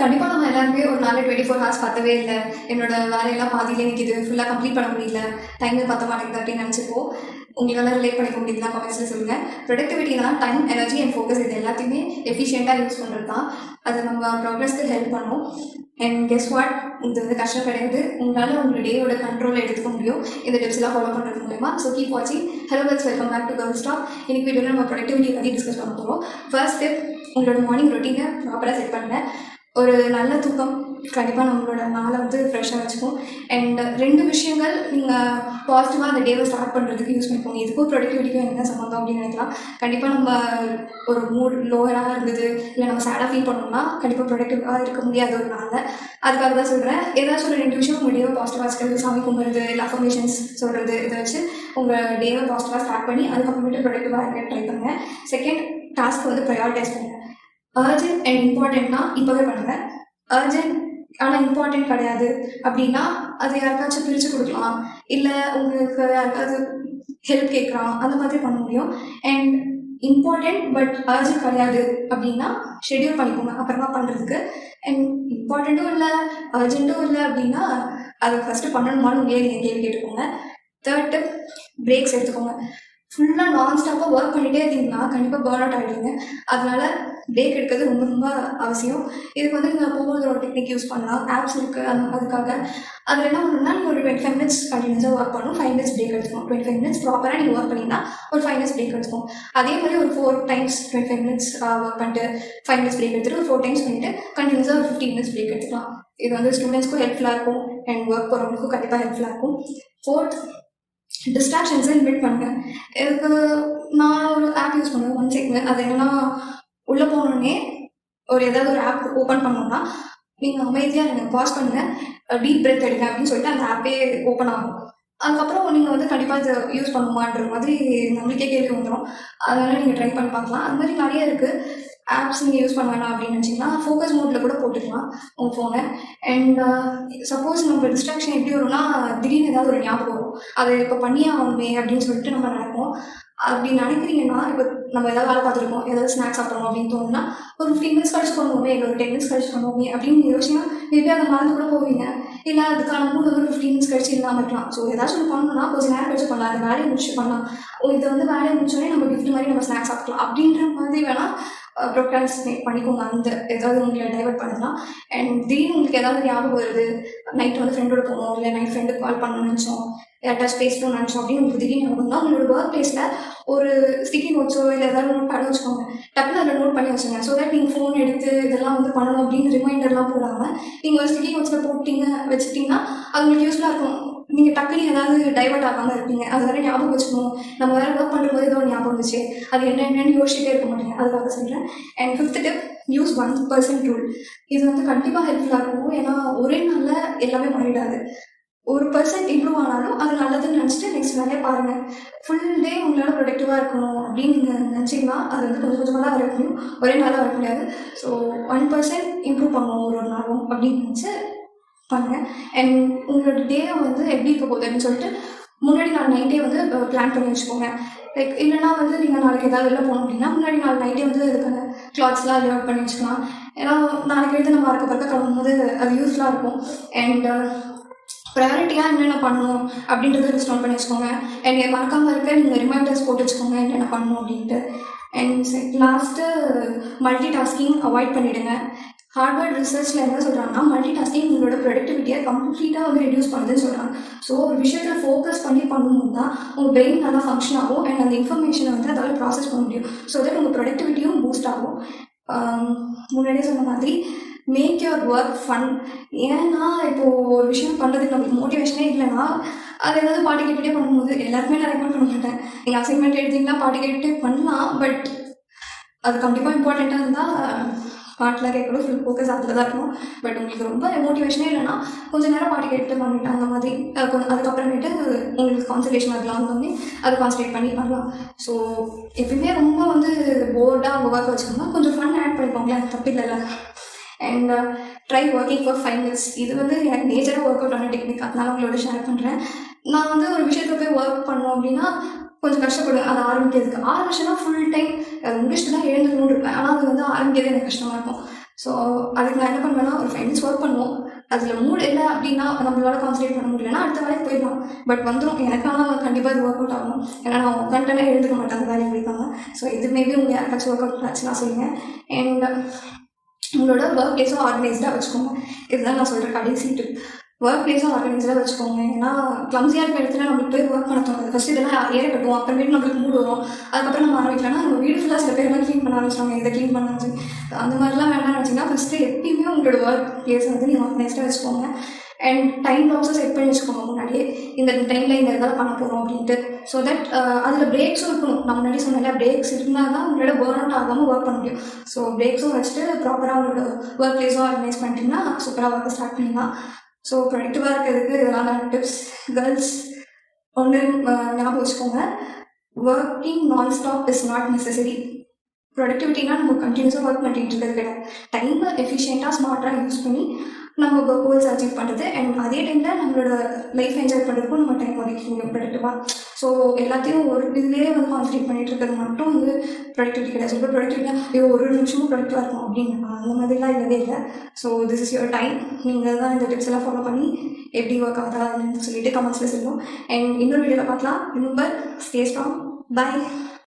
கண்டிப்பாக நம்ம எல்லாருமே ஒரு நாள் 24 ஹவர்ஸ் பத்தவே இல்லை, என்னோட வேலையெல்லாம் பாதியிலே நிற்கிது, ஃபுல்லாக கம்ப்ளீட் பண்ண முடியல, டைமே பத்த மாட்டேங்குது அப்படின்னு நினச்சிப்போம். உங்களெல்லாம் ரிலேட் பண்ணிக்க முடியுதுன்னா கமெண்ட்ஸில் சொல்லுங்கள். ப்ரொடக்டிவிட்டினா டைம், எனர்ஜி அண்ட் ஃபோக்கஸ் இது எல்லாத்தையுமே எஃபிஷியண்ட்டாக யூஸ் பண்ணுறது தான். அது நம்ம ப்ராக்ரஸ்க்கு ஹெல்ப் பண்ணும். அண்ட் கெஸ் வாட், இது வந்து கஷ்டம் கிடையாது. உங்களால் உங்களோட டேயோட கண்ட்ரோலை எடுத்துக்க முடியும் இந்த டிப்ஸ்லாம் ஃபாலோ பண்ணுறது மூலமா. ஸோ கீப் வாட்சிங். Hello girls, welcome back to girls talk. இன்னைக்கு வீடியோவில் நம்ம ப்ரொடக்டிவிட்டி பற்றி டிஸ்கஸ் பண்ண போகிறோம். ஃபர்ஸ்ட் ஸ்டெப், உங்களோட மார்னிங் ரொட்டீனை ப்ராப்பராக செட் பண்ணுங்கள். ஒரு நல்ல தூக்கம் கண்டிப்பாக நம்மளோட நாளை வந்து ஃப்ரெஷ்ஷாக வச்சுக்கும். அண்ட் 2 விஷயங்கள் நீங்கள் பாசிட்டிவாக அந்த டேவை ஸ்டார்ட் பண்ணுறதுக்கு யூஸ் பண்ணிக்கோங்க. இதுக்கும் ப்ரொடக்டிவிட்டிக்கும் என்ன சம்மந்தம் அப்படின்னு நினைக்கலாம். கண்டிப்பாக நம்ம ஒரு மூட் லோவராக இருந்தது, இல்லை நம்ம சேடாக ஃபீல் பண்ணோம்னா கண்டிப்பாக ப்ரொடக்டிவாக இருக்க முடியாது ஒரு நாளில். அதுக்காக தான் சொல்கிறேன், ஏதாச்சும் ஒரு 2 விஷயம் உங்கள் டேவை பாசிட்டிவாக வச்சுக்கிறது, சாமி கும்பிட்றது, இல்லை அஃபர்மேஷன்ஸ் சொல்கிறது, இதை வச்சு உங்கள் டேவை பாசிட்டிவாக ஸ்டார்ட் பண்ணி அதுக்கப்புறமேட்டு ப்ரொடக்டிவாக இருக்க ட்ரை பண்ணுங்கள். செகண்ட், டாஸ்க் வந்து ப்ரையாரிட்டைஸ் பண்ணுங்கள். அர்ஜென்ட் அண்ட் இம்பார்ட்டன்ட்னா இப்போவே பண்ணுங்கள். அர்ஜென்ட் ஆனால் இம்பார்ட்டன்ட் கிடையாது அப்படின்னா அது யாருக்காச்சும் பிரித்து கொடுக்கலாம், இல்லை உங்களுக்கு யாருக்காவது ஹெல்ப் கேட்குறான், அந்த மாதிரி பண்ண முடியும். அண்ட் இம்பார்ட்டன்ட் பட் அர்ஜென்ட் கிடையாது அப்படின்னா ஷெட்யூல் பண்ணிக்கோங்க அப்புறமா பண்ணுறதுக்கு. அண்ட் இம்பார்ட்டண்ட்டும் இல்லை அர்ஜென்ட்டும் இல்லை அப்படின்னா அதை ஃபஸ்ட்டு பண்ணணுமான்னு உங்களே நீங்கள் கேள்வி கேட்டுக்கோங்க. தேர்ட் டிப், பிரேக்ஸ் எடுத்துக்கோங்க. ஃபுல்லாக நான் ஸ்டாப்பாக ஒர்க் பண்ணிகிட்டே இருந்தீங்கன்னா கண்டிப்பாக பேர்ன் அவுட் ஆகிடுவீங்க. அதனால் பிரேக் எடுக்கிறது ரொம்ப ரொம்ப அவசியம். இதுக்கு வந்து நீங்கள் போகும்போது ஒரு டெக்னிக் யூஸ் பண்ணலாம், ஆப்ஸ் இருக்குது அதுக்காக. அதில் என்ன பண்ணணும்னா, நீங்கள் ஒரு 25 மினிட்ஸ் கண்டினியூஸாக ஒர்க் பண்ணணும், 5 மினிட்ஸ் பிரேக் எடுத்துக்கணும். 25 மினிட்ஸ் ப்ராப்பராக நீங்கள் ஒர்க் பண்ணிங்கன்னா ஒரு 5 மினிட்ஸ் பிரேக் எடுத்துக்கணும். அதே மாதிரி ஒரு 4 டைம்ஸ் 25 மினிட்ஸ் ஒர்க் பண்ணிட்டு 5 மினிட்ஸ் பிரேக் எடுத்துட்டு ஒரு 4 டைம்ஸ் பண்ணிவிட்டு கண்டினியூஸாக ஒரு 15 மினிட்ஸ் பிரேக் எடுத்துக்கலாம். இது வந்து ஸ்டூடெண்ட்ஸ்க்கும் ஹெல்ப்ஃபுல்லாக இருக்கும் அண்ட் ஒர்க் போகிறவங்களுக்கும் கண்டிப்பாக ஹெல்ப்ஃபுல்லாக இருக்கும். ஃபோர்த், டிஸ்ட்ராக்ஷன்ஸை லிமிட் பண்ணுங்கள். இதுக்கு நான் ஒரு ஆப் யூஸ் பண்ணுவேன், ஒன் செகண்ட். அது என்னென்னா, உள்ளே போனோடனே ஏதாவது ஒரு ஆப் ஓப்பன் பண்ணோம்னா நீங்கள் அமைதியாக இருங்க, பாஸ் பண்ணுங்கள், டீப் பிரெத் எடுங்க அப்படின்னு சொல்லிட்டு அந்த ஆப்பே ஓப்பன் ஆகும். அதுக்கப்புறம் நீங்கள் வந்து கண்டிப்பாக இதை யூஸ் பண்ணுமான்ற மாதிரி நம்மளுக்கே கேள்வி வந்துடும். அதனால் நீங்கள் ட்ரை பண்ணி பார்க்கலாம். அது மாதிரி நிறைய இருக்குது ஆப்ஸ். நீங்கள் யூஸ் பண்ண வேணாம் அப்படின்னு நினச்சிங்கன்னா ஃபோக்கஸ் மோட்டில் கூட போட்டுக்கலாம் உங்கள் ஃபோனை. அண்ட் சப்போஸ் நம்ம டிஸ்ட்ராக்ஷன் எப்படி வரும்னா, திடீர்னு ஏதாவது ஒரு ஞாபகம் வரும், அதை இப்போ பண்ணியே ஆகணுமே அப்படின்னு சொல்லிட்டு நம்ம நினைப்போம். அப்படி நினைக்கிறீங்கன்னா, இப்போ நம்ம ஏதாவது வேலை பார்த்துருக்கோம், ஏதாவது ஸ்நாக்ஸ் சாப்பிட்றோம் அப்படின்னு தோணுன்னா ஒரு 15 மினிட்ஸ் கழிச்சு பண்ணுவோமே, இல்லை ஒரு 10 மினிட்ஸ் கழிச்சு பண்ணுவோமே அப்படின்னு யோசிச்சிங்கன்னா மேபி அதை மறந்து கூட போவீங்க. இல்லை அதுக்கான மூணு வந்து 15 மினிட்ஸ் கழிச்சு இல்லாமல் இருக்கலாம். ஸோ ஏதாச்சும் ஒன்று பண்ணணும்னா கொஞ்சம் நேரம் கழிச்சு பண்ணலாம், அந்த வேலையை முடிச்சு பண்ணலாம். இதை வந்து வேலையை முடிச்சோடனே நம்ம கிஃப்ட் மாதிரி நம்ம ஸ்நாக்ஸ் சாப்பிடலாம் அப்படின்ற மாதிரி வேணால் ப்ரொக்ராஸ்டினேட் பண்ணிக்கோங்க. அந்த ஏதாவது உங்களை டைவர்ட் பண்ணலாம். அண்ட் திடீர்னு உங்களுக்கு ஏதாவது ஞாபகம் வருது, நைட் வந்து ஃப்ரெண்டோட போகணும், இல்லை நைட் ஃப்ரெண்டுக்கு கால் பண்ணணும்னு நினச்சோம், யார்ட்டாச்சும் பேசணும்னு நினச்சோம் அப்படின்னு உங்களுக்கு திடீர்னு ஞாபகம் தான், உங்களோட ஒர்க் பிளேஸில் ஒரு ஸ்டிக்கி நோட்ஸோ இல்லை ஏதாவது நோட் பண்ண வச்சுக்கோங்க. டக்குனு அதில் நோட் பண்ணி வச்சுங்க. ஸோ தட் நீங்கள் ஃபோன் எடுத்து இதெல்லாம் வந்து பண்ணணும் அப்படின்னு ரிமைண்டர்லாம் போடாமல் நீங்கள் ஒரு ஸ்டிக்கி நோட்ஸில் போட்டிங்க வச்சுட்டிங்கன்னா அது உங்களுக்கு யூஸ்ஃபுல்லாக இருக்கும். நீங்கள் டக்குனு ஏதாவது டைவர்ட் ஆகாமல் இருப்பீங்க. அது வேறு ஞாபகம் வச்சுக்கணும். நம்ம வேறு ஒர்க் பண்ணும்போது ஏதோ ஒரு ஞாபகம் வந்துச்சு, அது என்னென்னு யோசிச்சுட்டே இருக்க மாட்டேங்க. அதுக்காக சொல்கிறேன். And 5th tip, use 1% rule. இது வந்து கண்டிப்பாக ஹெல்ப்ஃபுல்லாக இருக்கும். ஏன்னா ஒரே நாளில் எல்லாமே மாறிடாது. 1% இம்ப்ரூவ் ஆனாலும் அது நல்லதுன்னு நினச்சிட்டு நெக்ஸ்ட் வேலையை பாருங்கள். ஃபுல் டே உங்களால் ப்ரொடக்டிவாக இருக்கணும் அப்படின்னு நீங்கள் நினச்சிங்கன்னா அது வந்து கொஞ்சம் கொஞ்சமாக தான் வர முடியும், ஒரே நாளாக வர முடியாது. ஸோ 1% இம்ப்ரூவ் பண்ணணும் ஒரு நாளும் அப்படின்னு நினச்சி பண்ணுங்கள். அண்ட் உங்களோட டேவை வந்து எப்படி இருக்க போகுது அப்படின்னு சொல்லிட்டு முன்னாடி நாள் நைட்டே வந்து பிளான் பண்ணி வச்சுக்கோங்க. லைக் இல்லைனா வந்து நீங்கள் நாளைக்கு ஏதாவது வெளில போகணும் அப்படின்னா முன்னாடி நாள் நைட்டே வந்து இதுக்கான கிளாத்ஸ்லாம் லேஅவுட் பண்ணி வச்சுக்கலாம். ஏன்னா நாளைக்கு எடுத்து நம்ம அறக்க பறக்க கிளம்பும்போது அது யூஸ்ஃபுல்லாக இருக்கும். அண்ட் ப்ரையாரிட்டியாக என்னென்ன பண்ணணும் அப்படின்றத லிஸ்ட் டவுன் பண்ணி வச்சுக்கோங்க. அண்ட் மறக்காமல் இருக்க நீங்கள் ரிமைண்டர்ஸ் போட்டு வச்சுக்கோங்க என்னென்ன பண்ணணும் அப்படின்ட்டு. And last, multi tasking avoid பண்ணிவிடுங்க. ஹார்வர்ட் ரிசர்ச்சில் என்ன சொல்கிறாங்கன்னா, மல்டி டாஸ்கிங் உங்களோட ப்ரொடக்டிவிட்டியை கம்ப்ளீட்டாக வந்து ரெடியூஸ் பண்ணுதுன்னு சொல்கிறாங்க. ஸோ ஒரு விஷயத்தில் ஃபோக்கஸ் பண்ணி பண்ணும்போது தான் உங்கள் பிரெயின் நல்லா ஃபங்க்ஷன் ஆகும் அண்ட் அந்த இன்ஃபர்மேஷனை வந்து அதால் ப்ராசஸ் பண்ண முடியும். ஸோ தட் உங்கள் ப்ரொடக்டிவிட்டியும் பூஸ்ட் ஆகும். முன்னாடியே சொன்ன மாதிரி மேக் யுவர் ஒர்க் ஃபன். ஏன்னா இப்போது ஒரு விஷயம் பண்ணுறதுக்கு நம்மளுக்கு மோட்டிவேஷனே இல்லைன்னா அது ஏதாவது பாட்டு கேட்டுகிட்டே பண்ணும்போது எல்லாருமே நான் ரெக்கமெண்ட் பண்ண மாட்டேன். நீங்கள் அசைன்மெண்ட் எழுதிங்கன்னா பாட்டு கேட்டுகிட்டே பண்ணலாம், பட் அது கண்டிப்பாக இம்பார்ட்டண்ட்டாக இருந்தால் பாட்டெலாம் கேட்கணும், ஃபுல் ஃபோக்கஸ் அதில் தான் இருக்கணும். பட் உங்களுக்கு ரொம்ப மோட்டிவேஷனே இல்லைன்னா கொஞ்சம் நேரம் பாட்டு கேட்டு பண்ணிட்டு அந்த மாதிரி அதுக்கப்புறமேட்டு உங்களுக்கு கான்சன்ட்ரேஷன் அதெல்லாம் வந்து அதை கான்சன்ட்ரேட் பண்ணி பண்ணலாம். ஸோ எப்பயுமே ரொம்ப வந்து போர்டாக உங்கள் ஒர்க் வச்சுக்கோங்க, கொஞ்சம் ஃபன் ஆட் பண்ணிக்கோங்களேன், தப்பு இல்லைல்ல. And try working for 5 minutes. இது வந்து எனக்கு நேச்சராக ஒர்க் அவுட் ஆன டெக்னிக், அதனால உங்களோட ஷேர் பண்ணுறேன். நான் வந்து ஒரு விஷயத்தில் போய் ஒர்க் பண்ணோம் அப்படின்னா கொஞ்சம் கஷ்டப்படுவேன் அதை ஆரம்பிக்கிறதுக்கு. ஆரம்பிச்சுன்னா ஃபுல் டைம் முடிச்சுட்டு தான் எழுந்துக்கணும்னு இருப்பேன். ஆனால் அது வந்து ஆரம்பிக்கிறது எனக்கு கஷ்டமாக இருக்கும். ஸோ அதுக்கு நான் என்ன பண்ணுவேன்னா ஒரு 5 மினிட்ஸ் ஒர்க் பண்ணுவோம். அதில் மூட் இல்லை அப்படின்னா நம்மளால கான்சன்ட்ரேட் பண்ண முடியலன்னா அடுத்த வேலைக்கு போயிடலாம். பட் வந்துடும் எனக்கான கண்டிப்பாக இது ஒர்க் அவுட் ஆகணும். ஏன்னா நான் உட்காந்துட்டேனே எழுந்துக்க மாட்டேன் அந்த வேலையை முடிப்பாங்க. ஸோ இது மேபி உங்கள் யாருக்காச்சும் ஒர்க் அவுட் ஆச்சுன்னா சொல்லுங்கள். அண்ட் உங்களோட ஒர்க் பிளேஸும் ஆர்கனைஸ்டாக வச்சுக்கோங்க. இதுதான் நான் சொல்கிற கடைசி டிப். ஒர்க் பிளேஸும் ஆர்கனைஸ்டாக வச்சுக்கோங்க. ஏன்னா கிளம்ஸியாக இருக்க இடத்துல நம்மளுக்கு போய் ஒர்க் பண்ண தோணுது. ஃபஸ்ட்டு இதெல்லாம் ஏற கட்டுவோம், அப்புறமேட்டு நம்மளுக்கு மூடு வரும். அதுக்கப்புறம் நம்ம ஆரம்பிக்கலாம்னா நம்ம வீடு ஃபுல்லாக சில பேர்லாம் க்ளீன் பண்ண ஆரம்பிச்சிட்டாங்க, இதை க்ளீன் பண்ண ஆரம்பிச்சு. அந்த மாதிரிலாம் வேண்டாம்னு வச்சிங்கன்னா ஃபஸ்ட்டு எப்பயுமே உங்களோட ஒர்க் பிளேஸை வந்து நீங்கள் ஆர்கனைஸ்டாக வச்சுக்கோங்க. அண்ட் டைம் பாக்ஸை செட் பண்ணி வச்சுக்கோங்க முன்னாடியே. இந்த டைமில் இந்த இதெல்லாம் பண்ண போகிறோம் அப்படின்ட்டு. ஸோ தட் அதில் பிரேக்ஸும் இருக்கணும். நான் முன்னாடி சொன்னால பிரேக்ஸ் இருந்தால் தான் உங்களோட பேர்ன் அவுட் ஆகாமல் ஒர்க் பண்ண முடியும். ஸோ பிரேக்ஸும் வச்சுட்டு ப்ராப்பராக உங்களோட ஒர்க் பிளேஸும் ஆர்கனைஸ் பண்ணிட்டீங்கன்னா சூப்பராக ஒர்க்கை ஸ்டார்ட் பண்ணிடலாம். ஸோ ப்ரொடக்டிவாக இருக்கிறதுக்கு இதெல்லாம் நான் டிப்ஸ். கேர்ள்ஸ் ஒன்று ஞாபகம் வச்சுக்கோங்க, ஒர்க்கிங் நான் ஸ்டாப் இஸ் நாட் நெசசரி. ப்ரொடக்டிவிட்டினா நம்ம கண்டினியூஸாக ஒர்க் பண்ணிட்டு இருக்கிறது கிடையாது. டைமை எஃபிஷியண்ட்டாக ஸ்மார்ட்டாக யூஸ் பண்ணி நம்ம கோல்ஸ் அச்சீவ் பண்ணுறது. அண்ட் அதே டைமில் நம்மளோட லைஃப் என்ஜாய் பண்ணுறதுக்கும் நம்ம டைம் ஒதுக்க முடியும் ப்ரொடக்டிவாக. ஸோ எல்லாத்தையும் ஒரு இதுலேயே வந்து கான்சன்ட்ரேட் பண்ணிட்டு இருக்கிறது மட்டும் வந்து ப்ரொடக்டிவிட்டி கிடையாது. சொல்லிட்டு ப்ரொடக்டிவிட்டியாக ஒரு நிமிஷமும் ப்ரொடக்டிவாக இருக்கும் அப்படின்னு அந்த மாதிரிலாம் இல்லவே இல்லை. So this is your time. நீங்கள் தான் இந்த டிப்ஸ் எல்லாம் ஃபாலோ பண்ணி எப்படி ஒர்க் ஆகுதான்னு சொல்லிட்டு கமெண்ட்ஸில் சொல்லுவோம். அண்ட் இன்னொரு வீடியோவில் பார்க்கலாம். Remember, stay strong. பை.